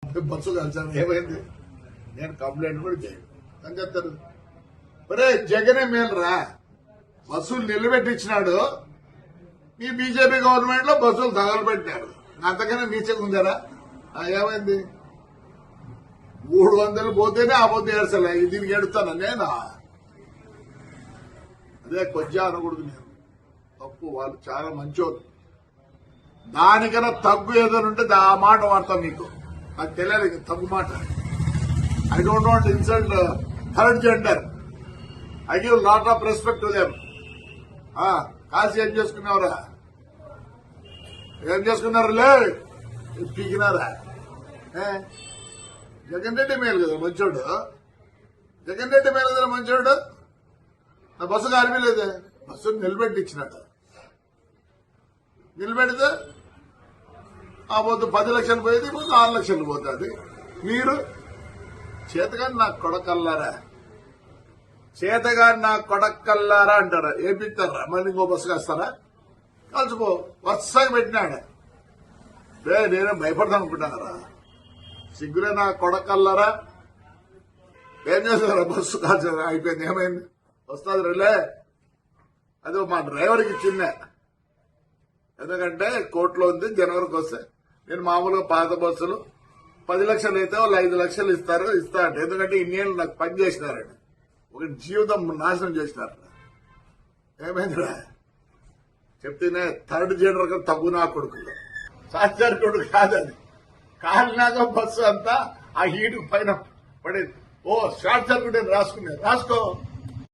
Bus కలిసాను ఏమైంది? నేను complaint కూడా చేయను అని చెప్తారు. ఒరే జగనే మేలురా, బస్సులు నిలబెట్టించినాడు. మీ బీజేపీ గవర్నమెంట్ లో బస్సులు తగలబెట్టారు. అంతకన్నా నీచగా ఉందారా? ఏమైంది? 300 పోతేనే ఆ పొద్దు ఏడ్చలే, దీనికి ఏడుస్తాను నేనా? అదే కొంచెం అనకూడదు. నేను తప్పు, వాళ్ళు చాలా మంచోళ్ళు. దానికన్నా తగ్గు ఏదైనా ఉంటే ఆ మాట వాడతాం. మీకు నాకు తెలియాలి తగ్గు మాట. I don't want insult third gender. I give lot of respect to them. కాసి ఏం చేసుకున్నావురా? ఏం చేసుకున్నారులే? పీకినారా? జగన్ రెడ్డి మేలు కదా మంచోడు. జగన్ రెడ్డి మేలు కదా మంచోడు. నా బస్సు కారిపోలేదే, బస్సు నిలబెట్టించినట్టు. నిలబెడితే ఆ పొద్దు 10 లక్షలు పోయేది, ఇప్పుడు 6 లక్షలు పోతుంది. మీరు చేతగాని నాకు కొడకల్లారా, చేతగాని నాకు కొడకల్లారా అంటారా? ఏపిస్తారా? మళ్ళీ ఇంకో బస్సు కాస్తారా? కలిసిపో. వరుసగా పెట్టినాడు. నేనే భయపడతాను అనుకుంటున్నారా? సిగ్గులే నా కొడకల్లారా. ఏం చేస్తారా? బస్సు కాల్చా అయిపోయింది. ఏమైంది? వస్తుంది రిలే. అదే మా డ్రైవర్కి చిన్న, ఎందుకంటే కోర్టులో ఉంది. జనవరికి వస్తే నేను మామూలుగా పాత బస్సులు 10 లక్షలు అయితే వాళ్ళు 5 లక్షలు ఇస్తా అంటే, ఎందుకంటే ఇన్నేళ్ళు నాకు పని చేసినారండి. ఒక జీవితం నాశనం చేసినారు. ఏమైందిరా? చెప్తేనే థర్డ్ జెండర్ గా తగ్గు నా కొడుకులు. సాక్షార్ కొడుకు కాదని కాలినాక బస్సు అంతా ఆ హీటు పైన పడేది. ఓ షార్ట్ సర్క్యూట్ రాసుకునే రాసుకో.